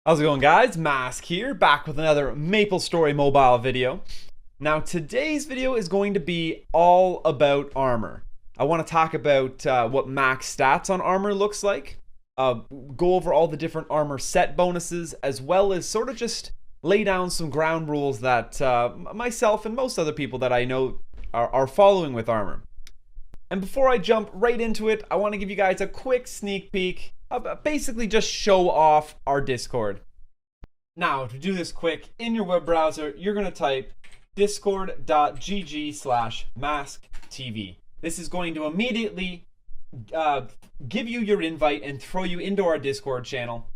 How's it going, guys? Mask here, back with another Maplestory mobile video. Now, today's video is going to be all about armor. I want to talk about what max stats on armor looks like, go over all the different armor set bonuses, as well as sort of just lay down some ground rules that myself and most other people that I know are following with armor. And before I jump right into it, I want to give you guys a quick sneak peek. Basically just show off our Discord. Now, to do this quick, in your web browser, you're going to type discord.gg/masktv. This is going to immediately give you your invite and throw you into our Discord channel.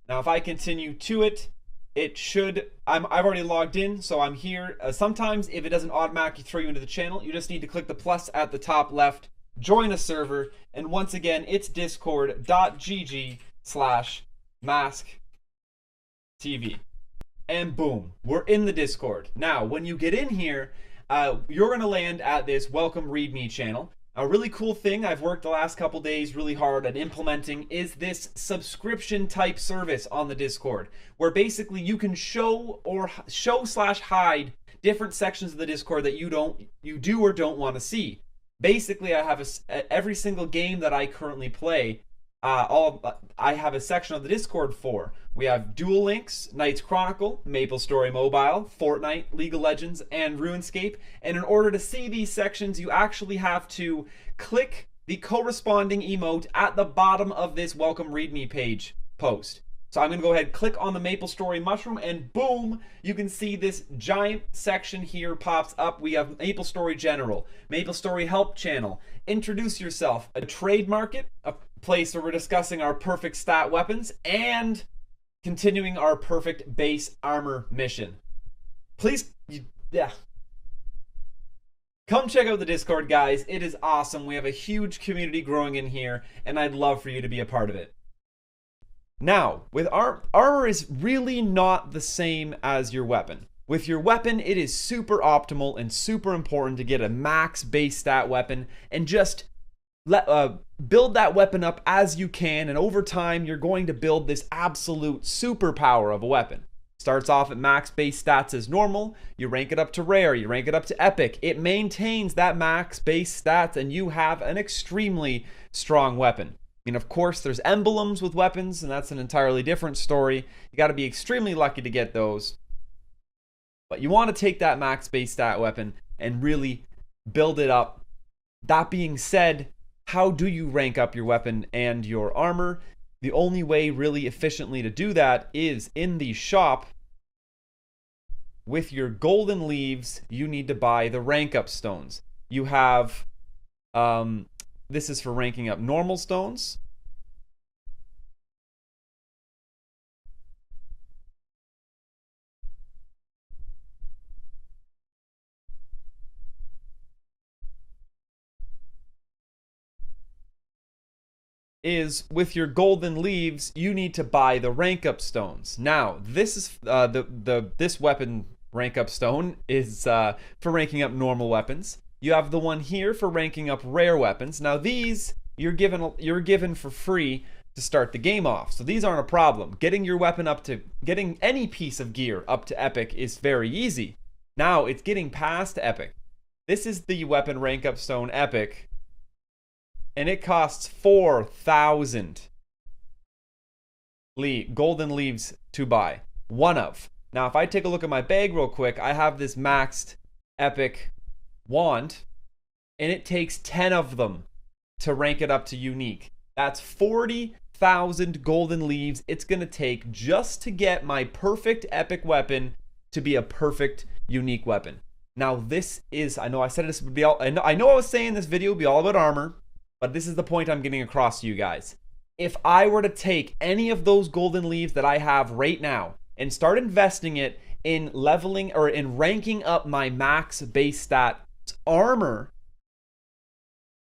Now, if I continue to it, it should, I've already logged in, so I'm here. Sometimes if it doesn't automatically throw you into the channel, you just need to click the plus at the top left, join a server, and once again, it's discord.gg/masktv. And boom, we're in the Discord. Now, when you get in here, you're gonna land at this welcome readme channel. A really cool thing I've worked the last couple days really hard at implementing is this subscription type service on the Discord, where basically you can show/hide different sections of the Discord that you do or don't want to see. Basically, I have every single game that I currently play, I have a section of the Discord for. We have Duel Links, Knights Chronicle, Maplestory Mobile, Fortnite, League of Legends, and RuneScape. And in order to see these sections, you actually have to click the corresponding emote at the bottom of this welcome readme page post. So I'm going to go ahead and click on the Maplestory mushroom, and boom, you can see this giant section here pops up. We have Maplestory General, Maplestory Help Channel, Introduce Yourself, a trade market, a place where we're discussing our perfect stat weapons, and continuing our perfect base armor mission. Please, come check out the Discord, guys. It is awesome. We have a huge community growing in here, and I'd love for you to be a part of it. Now, with armor is really not the same as your weapon. With your weapon, it is super optimal and super important to get a max base stat weapon and just build that weapon up as you can, and over time, you're going to build this absolute superpower of a weapon. Starts off at max base stats as normal, you rank it up to rare, you rank it up to epic, it maintains that max base stats, and you have an extremely strong weapon. I mean, of course, there's emblems with weapons, and that's an entirely different story. You got to be extremely lucky to get those. But you want to take that max base stat weapon and really build it up. That being said, how do you rank up your weapon and your armor? The only way really efficiently to do that is in the shop. With your golden leaves, you need to buy the rank up stones. You have... this is for ranking up normal stones. Is with your golden leaves, you need to buy the rank up stones. Now, this is this weapon rank up stone is for ranking up normal weapons. You have the one here for ranking up rare weapons. Now these you're given for free to start the game off. So these aren't a problem. Getting your weapon getting any piece of gear up to epic is very easy. Now it's getting past epic. This is the weapon rank up stone epic, and it costs 4,000 golden leaves to buy. One of. Now if I take a look at my bag real quick, I have this maxed epic wand, and it takes 10 of them to rank it up to unique. That's 40,000 golden leaves it's gonna take just to get my perfect epic weapon to be a perfect unique weapon. Now this is, I know I said this would be all, I know I was saying this video would be all about armor, but this is the point I'm getting across to you guys. If I were to take any of those golden leaves that I have right now and start investing it in leveling or in ranking up my max base stat armor,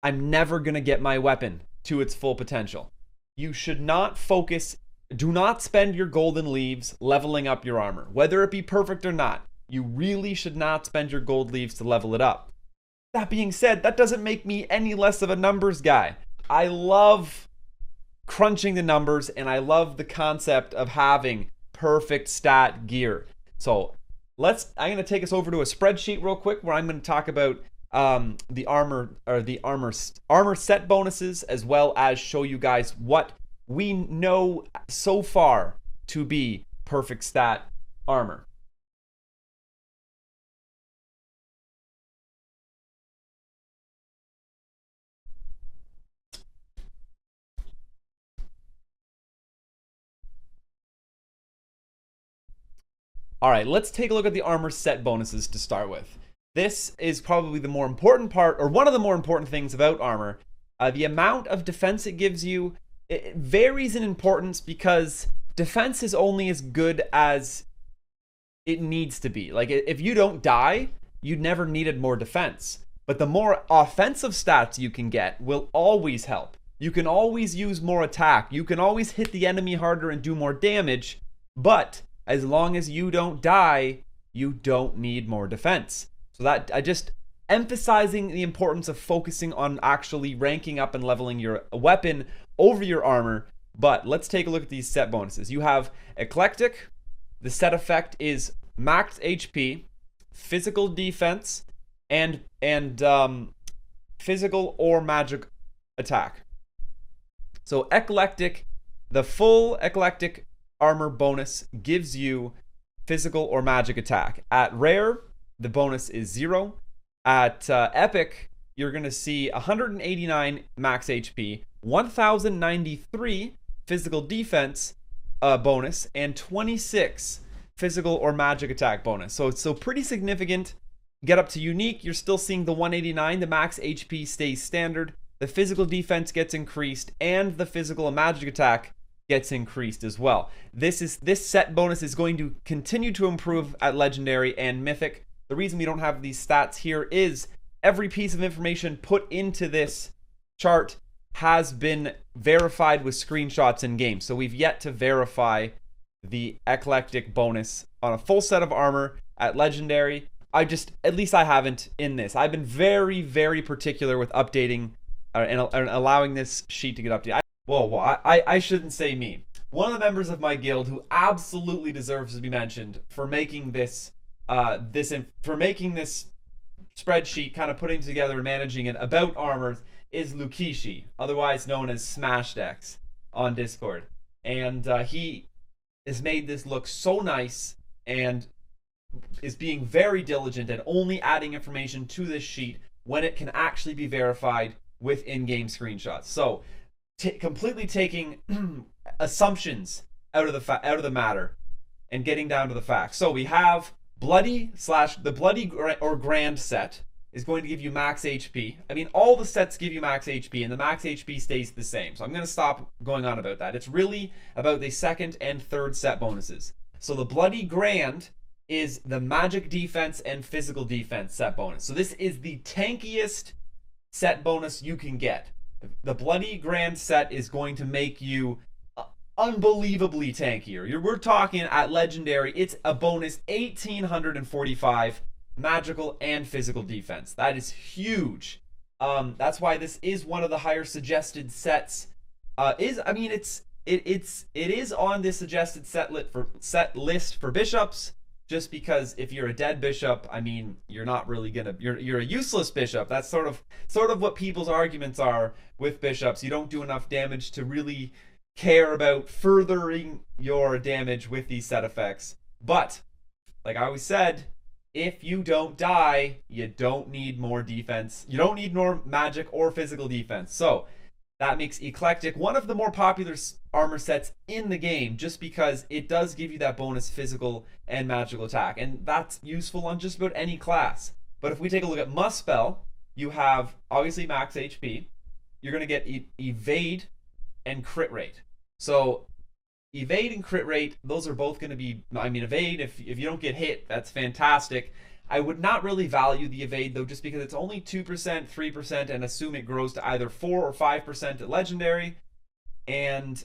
I'm never gonna get my weapon to its full potential. You should not focus, do not spend your golden leaves leveling up your armor, whether it be perfect or not. You really should not spend your gold leaves to level it up. That being said, that doesn't make me any less of a numbers guy. I love crunching the numbers, and I love the concept of having perfect stat gear. So I'm going to take us over to a spreadsheet real quick where I'm going to talk about the armor set bonuses, as well as show you guys what we know so far to be perfect stat armor. All right, let's take a look at the armor set bonuses to start with. This is probably the more important part, or one of the more important things about armor. The amount of defense it gives you, it varies in importance because defense is only as good as it needs to be. Like, if you don't die, you never needed more defense. But the more offensive stats you can get will always help. You can always use more attack. You can always hit the enemy harder and do more damage. But as long as you don't die, you don't need more defense. So that, I just emphasizing the importance of focusing on actually ranking up and leveling your weapon over your armor. But let's take a look at these set bonuses. You have Eclectic. The set effect is max HP, physical defense, and physical or magic attack. So Eclectic, the full Eclectic armor bonus gives you physical or magic attack. At rare, the bonus is 0. At epic, you're going to see 189 max HP, 1093 physical defense bonus, and 26 physical or magic attack bonus. So it's pretty significant. Get up to unique, you're still seeing the 189. The max HP stays standard. The physical defense gets increased, and the physical and magic attack gets increased as well. This set bonus is going to continue to improve at legendary and mythic. The reason we don't have these stats here is every piece of information put into this chart has been verified with screenshots in game. So we've yet to verify the Eclectic bonus on a full set of armor at legendary. At least I haven't in this. I've been very, very particular with updating and allowing this sheet to get updated. I shouldn't say me. One of the members of my guild who absolutely deserves to be mentioned for making this spreadsheet, kind of putting together and managing it about armor, is Lukishi, otherwise known as SmashDex on Discord. And he has made this look so nice and is being very diligent and only adding information to this sheet when it can actually be verified with in-game screenshots. So completely taking assumptions out of the matter and getting down to the facts. So we have the bloody or grand set is going to give you max HP. I mean, all the sets give you max HP, and the max HP stays the same. So I'm going to stop going on about that. It's really about the second and third set bonuses. So the bloody grand is the magic defense and physical defense set bonus. So this is the tankiest set bonus you can get. The bloody grand set is going to make you unbelievably tankier. We're talking at legendary, it's a bonus 1845 magical and physical defense. That is huge. That's why this is one of the higher suggested sets. It is on the suggested set list for bishops, just because if you're a dead bishop, I mean, you're not really you're a useless bishop. That's sort of what people's arguments are with bishops. You don't do enough damage to really care about furthering your damage with these set effects. But like I always said, if you don't die, you don't need more defense. You don't need more magic or physical defense. So that makes Eclectic one of the more popular armor sets in the game, just because it does give you that bonus physical and magical attack. And that's useful on just about any class. But if we take a look at Muspel, you have obviously max HP. You're going to get evade and crit rate. So evade and crit rate, those are both going to be, I mean, evade, if you don't get hit, that's fantastic. I would not really value the evade though, just because it's only 2%, 3%, and assume it grows to either 4 or 5% at legendary. And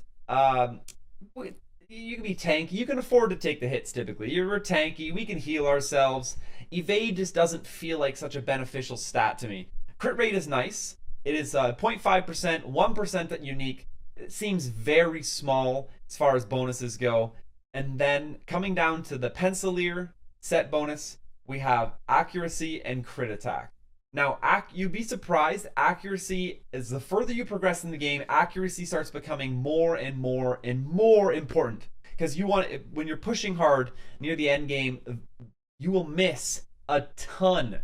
you can be tanky. You can afford to take the hits typically. You're tanky. We can heal ourselves. Evade just doesn't feel like such a beneficial stat to me. Crit rate is nice. It is 0.5%, 1% at unique. It seems very small as far as bonuses go. And then coming down to the Pencilier set bonus, we have accuracy and crit attack. Now, you'd be surprised, accuracy, as the further you progress in the game, accuracy starts becoming more and more and more important. Because when you're pushing hard near the end game, you will miss a ton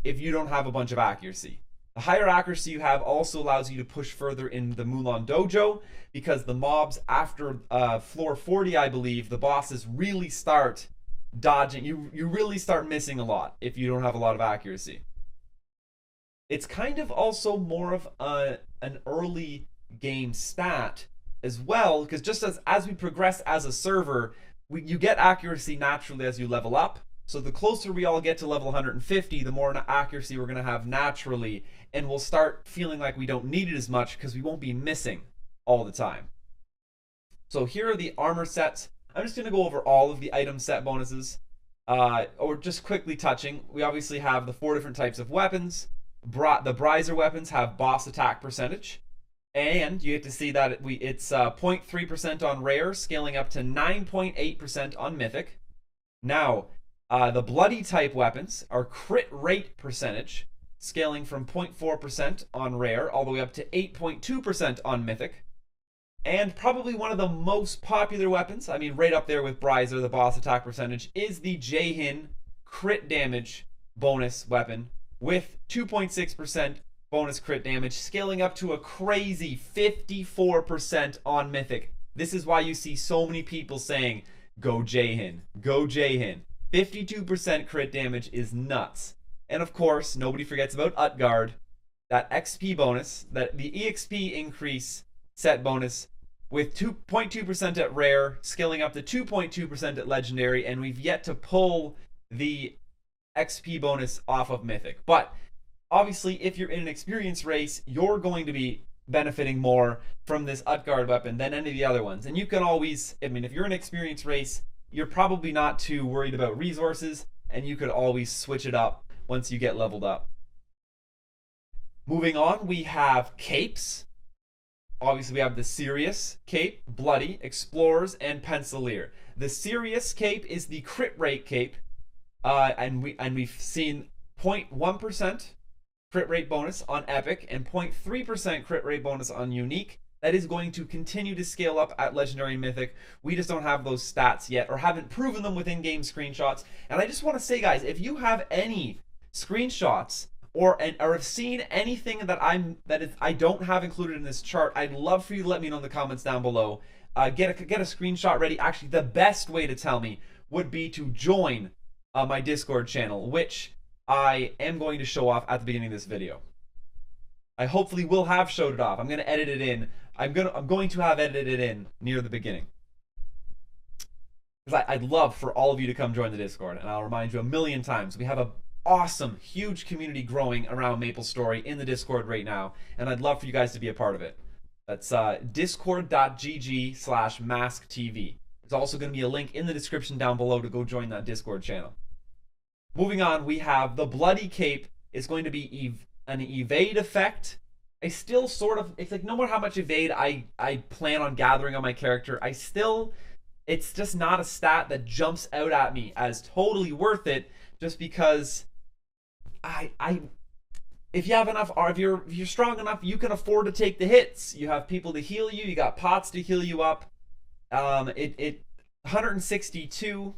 if you don't have a bunch of accuracy. The higher accuracy you have also allows you to push further in the Mulan Dojo, because the mobs after floor 40, I believe, the bosses really start dodging. You really start missing a lot if you don't have a lot of accuracy. It's kind of also more of an early game stat as well, because just as we progress as a server, you get accuracy naturally as you level up. So the closer we all get to level 150, the more accuracy we're going to have naturally, and we'll start feeling like we don't need it as much because we won't be missing all the time. So here are the armor sets. I'm just going to go over all of the item set bonuses, or just quickly touching. We obviously have the 4 different types of weapons. The Bryzer weapons have boss attack percentage, and you get to see that it's 0.3% on rare, scaling up to 9.8% on mythic. Now, the bloody type weapons are crit rate percentage, scaling from 0.4% on rare all the way up to 8.2% on mythic. And probably one of the most popular weapons, I mean right up there with Bryzer, the boss attack percentage, is the Jaehin crit damage bonus weapon with 2.6% bonus crit damage, scaling up to a crazy 54% on mythic. This is why you see so many people saying, go Jaehin, go Jaehin. 52% crit damage is nuts. And of course, nobody forgets about Utgard, that XP bonus, that the EXP increase set bonus with 2.2% at rare, scaling up to 2.2% at legendary, and we've yet to pull the XP bonus off of mythic. But obviously, if you're in an experience race, you're going to be benefiting more from this Utgard weapon than any of the other ones. And you can always, I mean, if you're in an experience race, you're probably not too worried about resources, and you could always switch it up once you get leveled up. Moving on, we have capes. Obviously, we have the Serious Cape, Bloody, Explorers, and Pencilier. The Serious Cape is the crit rate cape, and we've seen 0.1% crit rate bonus on Epic and 0.3% crit rate bonus on Unique. That is going to continue to scale up at Legendary and Mythic. We just don't have those stats yet, or haven't proven them with in-game screenshots. And I just want to say, guys, if you have any screenshots or have seen anything that I don't have included in this chart, I'd love for you to let me know in the comments down below. Get a screenshot ready. Actually, the best way to tell me would be to join my Discord channel, which I am going to show off at the beginning of this video. I hopefully will have showed it off. I'm going to edit it in. I'm going to have edited it in near the beginning. Because I'd love for all of you to come join the Discord, and I'll remind you a million times, we have a awesome, huge community growing around Maplestory in the Discord right now, and I'd love for you guys to be a part of it. That's discord.gg/masktv. There's also going to be a link in the description down below to go join that Discord channel. Moving on, we have the Bloody Cape. Is going to be an evade effect. I still sort of, it's like no matter how much evade I plan on gathering on my character, it's just not a stat that jumps out at me as totally worth it, just because if you have enough, or if you're strong enough, you can afford to take the hits. You have people to heal you. You got pots to heal you up. 162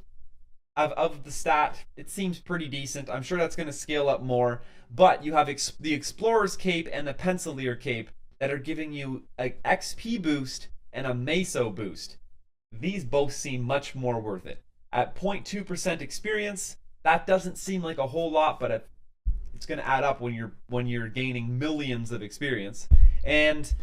of the stat. It seems pretty decent. I'm sure that's going to scale up more. But you have the Explorer's Cape and the Pencilier Cape that are giving you an XP boost and a Meso boost. These both seem much more worth it. At 0.2% experience, that doesn't seem like a whole lot, but it's going to add up when you're gaining millions of experience. And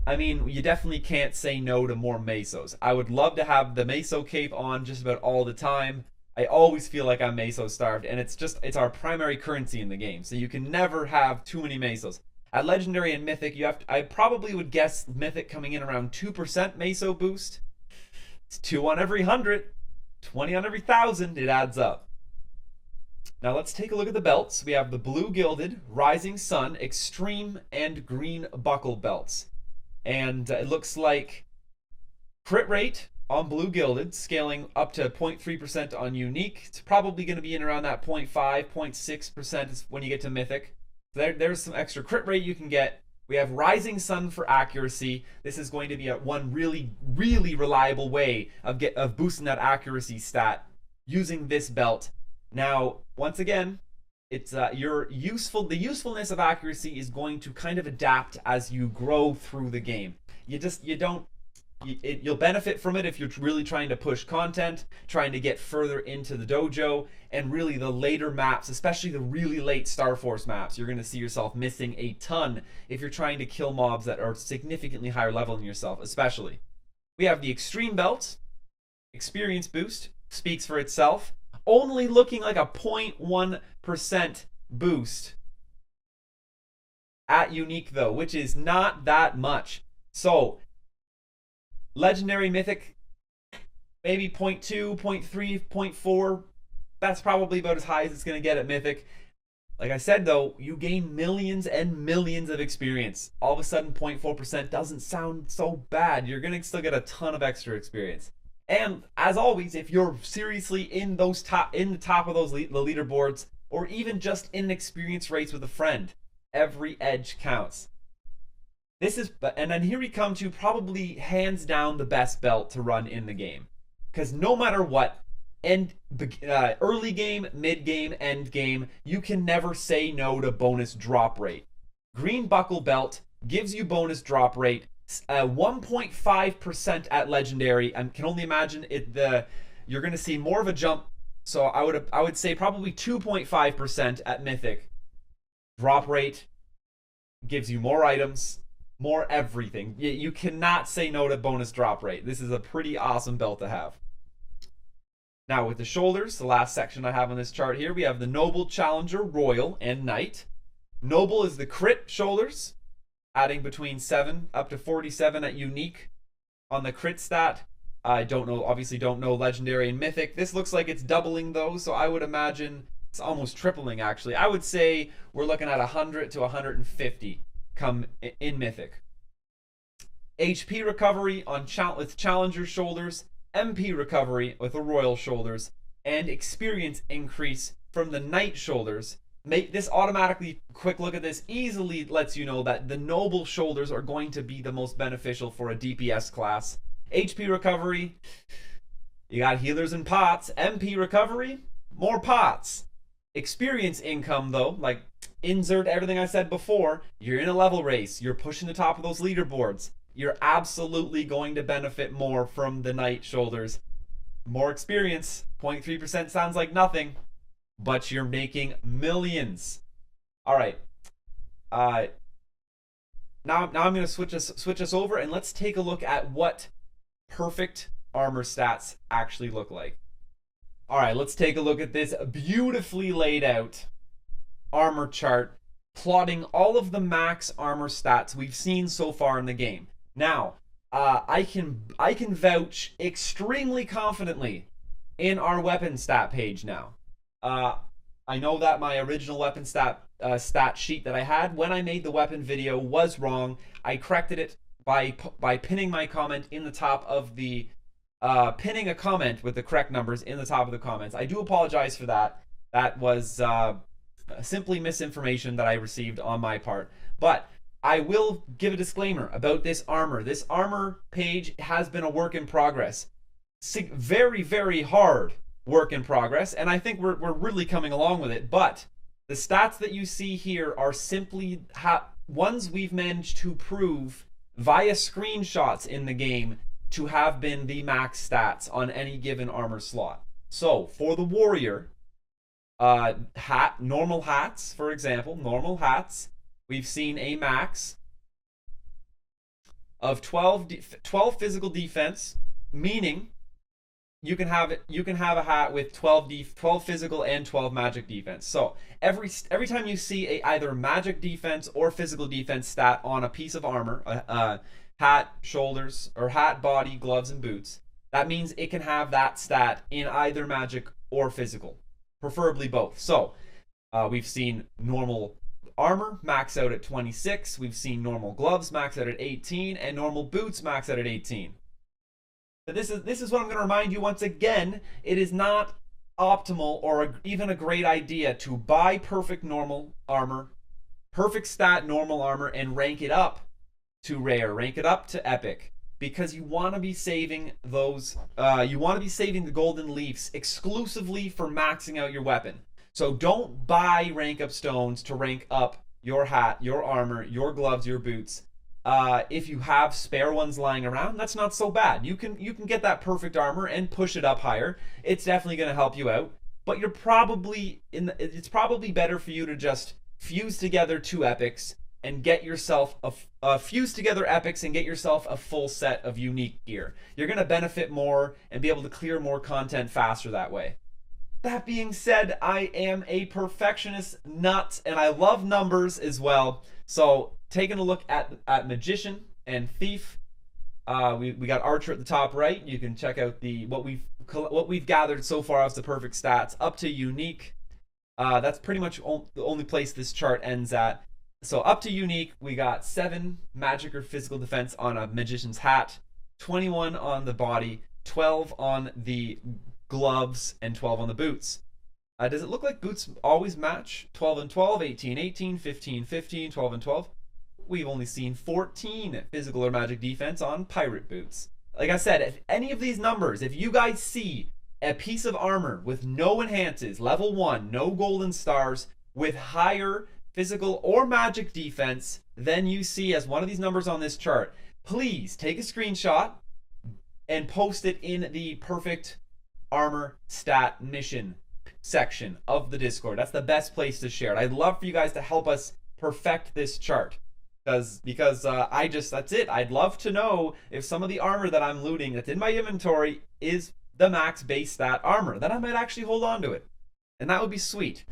I mean, you definitely can't say no to more Mesos. I would love to have the Meso Cape on just about all the time. I always feel like I'm Meso starved, and it's our primary currency in the game, so you can never have too many Mesos. At Legendary and Mythic, I probably would guess Mythic coming in around 2% Meso boost. It's 2 on every 100, 20 on every 1,000, it adds up. Now let's take a look at the belts. We have the Blue Gilded, Rising Sun, Extreme, and Green Buckle belts. And it looks like crit rate on Blue Gilded, scaling up to 0.3% on Unique. It's probably going to be in around that 0.5, 0.6% is when you get to Mythic. There's some extra crit rate you can get. We have Rising Sun for accuracy. This is going to be one really, really reliable way of boosting that accuracy stat using this belt. Now, once again, it's the usefulness of accuracy is going to kind of adapt as you grow through the game. You'll benefit from it if you're really trying to push content, trying to get further into the dojo, and really the later maps, especially the really late Star Force maps, you're going to see yourself missing a ton if you're trying to kill mobs that are significantly higher level than yourself, especially. We have the Xtreme Belt, experience boost, speaks for itself, only looking like a 0.1% boost at Unique though, which is not that much. So, Legendary, Mythic, maybe 0.2, 0.3, 0.4. That's probably about as high as it's going to get at Mythic. Like I said, though, you gain millions and millions of experience. All of a sudden, 0.4% doesn't sound so bad. You're going to still get a ton of extra experience. And as always, if you're seriously in the top of the leaderboards, or even just in experience rates with a friend, every edge counts. And then here we come to probably hands down the best belt to run in the game, because no matter what, early game, mid game, end game, you can never say no to bonus drop rate. Green Buckle Belt gives you bonus drop rate, 1.5% at Legendary. I can only imagine you're going to see more of a jump. So I would say probably 2.5% at Mythic. Drop rate gives you more items, more everything. You cannot say no to bonus drop rate. This is a pretty awesome belt to have. Now with the shoulders, the last section I have on this chart here, we have the Noble, Challenger, Royal, and Knight. Noble is the crit shoulders, adding between 7 up to 47 at Unique on the crit stat. I obviously don't know Legendary and Mythic. This looks like it's doubling though, so I would imagine it's almost tripling actually. I would say we're looking at 100 to 150 come in Mythic. HP recovery with Challenger shoulders, MP recovery with the Royal shoulders, and experience increase from the Knight shoulders. This automatically, quick look at this, easily lets you know that the Noble shoulders are going to be the most beneficial for a DPS class. HP recovery, you got healers and pots. MP recovery, more pots. Experience income though, like insert everything I said before, you're in a level race, you're pushing the top of those leaderboards, you're absolutely going to benefit more from the Knight shoulders. More experience, 0.3% sounds like nothing, but you're making millions. All right. Now I'm going to switch us over, and let's take a look at what perfect armor stats actually look like. All right, let's take a look at this beautifully laid out armor chart plotting all of the max armor stats we've seen so far in the game. Now, I can vouch extremely confidently in our weapon stat page now. I know that my original weapon stat sheet that I had when I made the weapon video was wrong. I corrected it by pinning my comment in the top of the pinning a comment with the correct numbers in the top of the comments. I do apologize for that. That was simply misinformation that I received on my part. But I will give a disclaimer about this armor. This armor page has been a work in progress. Very, very hard work in progress, and I think we're really coming along with it. But the stats that you see here are simply ones we've managed to prove via screenshots in the game to have been the max stats on any given armor slot. So for the warrior, normal hats, for example, normal hats, we've seen a max of 12 physical defense, meaning you can have a hat with 12 physical and 12 magic defense. So every time you see either magic defense or physical defense stat on a piece of armor, hat, shoulders, or hat, body, gloves, and boots, that means it can have that stat in either magic or physical, preferably both. So we've seen normal armor max out at 26, we've seen normal gloves max out at 18, and normal boots max out at 18. But this is what I'm going to remind you once again. It is not optimal or even a great idea to buy perfect normal armor, perfect stat normal armor, and rank it up to rare, rank it up to epic, because you want to be saving those. You want to be saving the golden leaves exclusively for maxing out your weapon. So don't buy rank up stones to rank up your hat, your armor, your gloves, your boots. If you have spare ones lying around, that's not so bad. You can get that perfect armor and push it up higher. It's definitely going to help you out. But you're probably it's probably better for you to just fuse together two epics and get yourself fuse together epics and get yourself a full set of unique gear. You're going to benefit more and be able to clear more content faster that way. That being said, I am a perfectionist nut and I love numbers as well. So taking a look at Magician and Thief, we got Archer at the top right. You can check out what we've gathered so far as the perfect stats up to Unique. That's pretty much the only place this chart ends at. So up to Unique, we got 7 magic or physical defense on a Magician's hat, 21 on the body, 12 on the gloves, and 12 on the boots. Does it look like boots always match? 12 and 12, 18, 18, 15, 15, 12 and 12. We've only seen 14 physical or magic defense on pirate boots. Like I said, if any of these numbers, if you guys see a piece of armor with no enhances, level 1, no golden stars, with higher physical or magic defense than you see as one of these numbers on this chart, please take a screenshot and post it in the perfect armor stat mission section of the Discord. That's the best place to share it. I'd love for you guys to help us perfect this chart because that's it. I'd love to know if some of the armor that I'm looting that's in my inventory is the max base stat armor. Then I might actually hold on to it, and that would be sweet.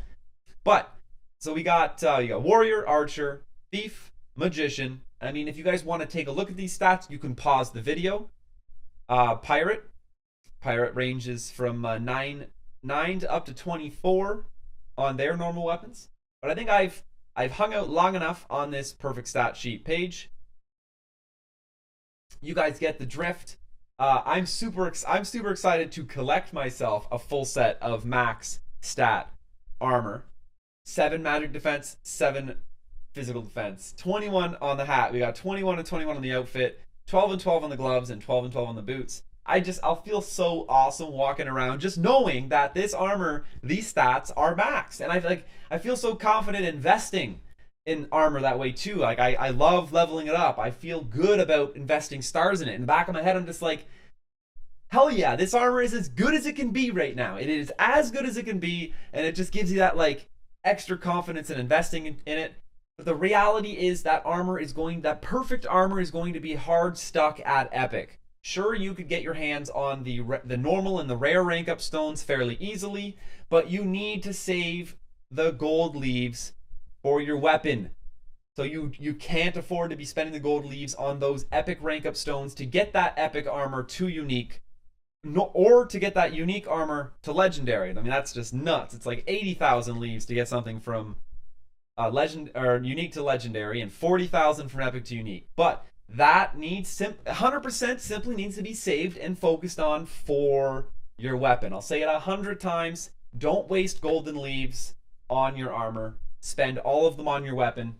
But so you got Warrior, Archer, Thief, Magician. I mean, if you guys want to take a look at these stats, you can pause the video. Pirate ranges from 9 to up to 24 on their normal weapons. But I think I've hung out long enough on this perfect stat sheet page. You guys get the drift. I'm super excited to collect myself a full set of max stat armor. 7 magic defense, 7 physical defense, 21 on the hat. We got 21 and 21 on the outfit, 12 and 12 on the gloves, and 12 and 12 on the boots. I'll feel so awesome walking around just knowing that this armor, these stats are maxed. And I feel so confident investing in armor that way too. Like I love leveling it up. I feel good about investing stars in it. In the back of my head, I'm just like, hell yeah, this armor is as good as it can be right now. It is as good as it can be, and it just gives you that like extra confidence in investing in it. But the reality is that perfect armor is going to be hard stuck at epic. Sure, you could get your hands on the normal and the rare rank up stones fairly easily, but you need to save the gold leaves for your weapon. So you can't afford to be spending the gold leaves on those epic rank up stones to get that epic armor to unique, or to get that unique armor to legendary. I mean, that's just nuts. It's like 80,000 leaves to get something from legend or unique to legendary, and 40,000 from epic to unique. But that needs 100% simply needs to be saved and focused on for your weapon. I'll say it 100 times. Don't waste golden leaves on your armor. Spend all of them on your weapon.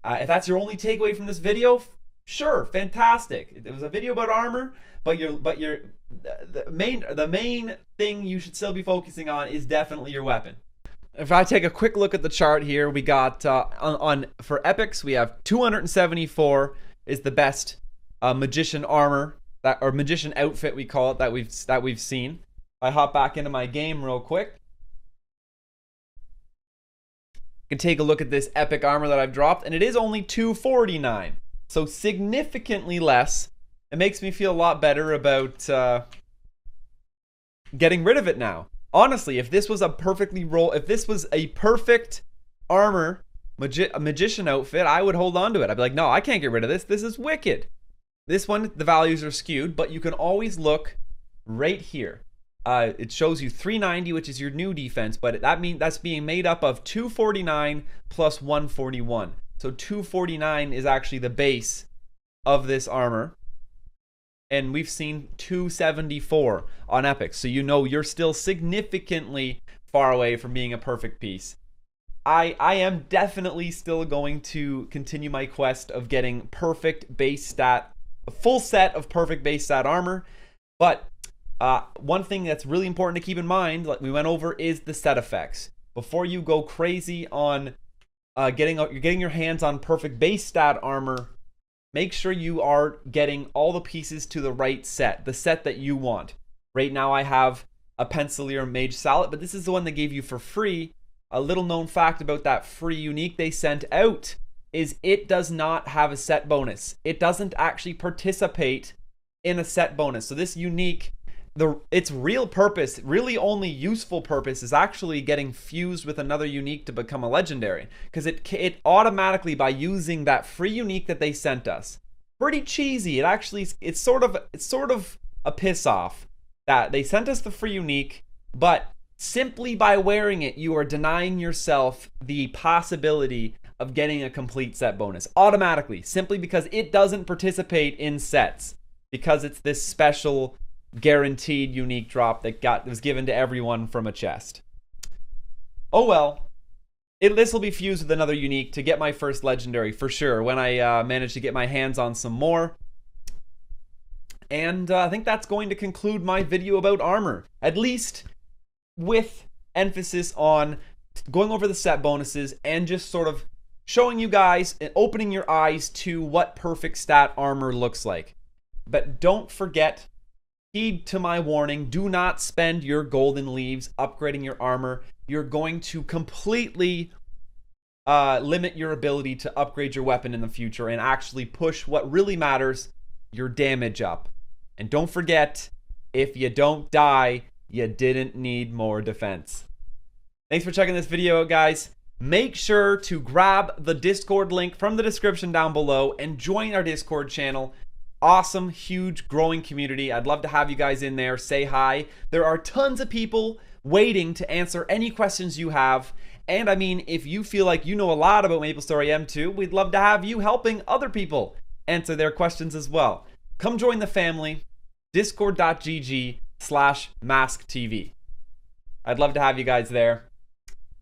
If that's your only takeaway from this video, sure, fantastic. It was a video about armor, but the main thing you should still be focusing on is definitely your weapon. If I take a quick look at the chart here, we got for epics we have 274 is the best magician armor or magician outfit, we call it, that we've seen. I hop back into my game real quick. You can take a look at this epic armor that I've dropped, and it is only 249, so significantly less. It makes me feel a lot better about getting rid of it now. Honestly, if this was a perfect armor a magician outfit, I would hold on to it. I'd be like, no, I can't get rid of this. This is wicked. This one, the values are skewed, but you can always look right here. It shows you 390, which is your new defense, but that's being made up of 249 plus 141. So 249 is actually the base of this armor. and we've seen 274 on Epic. So you know you're still significantly far away from being a perfect piece. I am definitely still going to continue my quest of getting perfect base stat, a full set of perfect base stat armor. But one thing that's really important to keep in mind, like we went over, is the set effects. Before you go crazy on getting your hands on perfect base stat armor, make sure you are getting all the pieces to the right set, the set that you want. Right now I have a Pencilier Mage Sallet, but this is the one they gave you for free. A little known fact about that free unique they sent out is it does not have a set bonus. It doesn't actually participate in a set bonus. So this unique, its real purpose, really only useful purpose, is actually getting fused with another unique to become a legendary. Because it automatically, by using that free unique that they sent us, pretty cheesy. It's sort of a piss off that they sent us the free unique, but simply by wearing it, you are denying yourself the possibility of getting a complete set bonus automatically, simply because it doesn't participate in sets, because it's this special guaranteed unique drop that was given to everyone from a chest. Oh well, this will be fused with another unique to get my first legendary for sure when I manage to get my hands on some more. And I think that's going to conclude my video about armor, at least with emphasis on going over the set bonuses and just sort of showing you guys and opening your eyes to what perfect stat armor looks like. But don't forget, heed to my warning, do not spend your golden leaves upgrading your armor. You're going to completely limit your ability to upgrade your weapon in the future and actually push what really matters, your damage up. And don't forget, if you don't die, you didn't need more defense. Thanks for checking this video out, guys. Make sure to grab the Discord link from the description down below and join our Discord channel. Awesome, huge, growing community. I'd love to have you guys in there. Say hi. There are tons of people waiting to answer any questions you have. And I mean, if you feel like you know a lot about Maplestory M2, we'd love to have you helping other people answer their questions as well. Come join the family. Discord.gg/MasKTV. I'd love to have you guys there.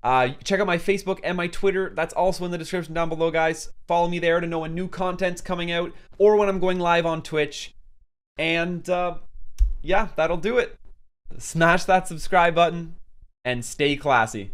Check out my Facebook and my Twitter. That's also in the description down below, guys. Follow me there to know when new content's coming out or when I'm going live on Twitch. And yeah, that'll do it. Smash that subscribe button and stay classy.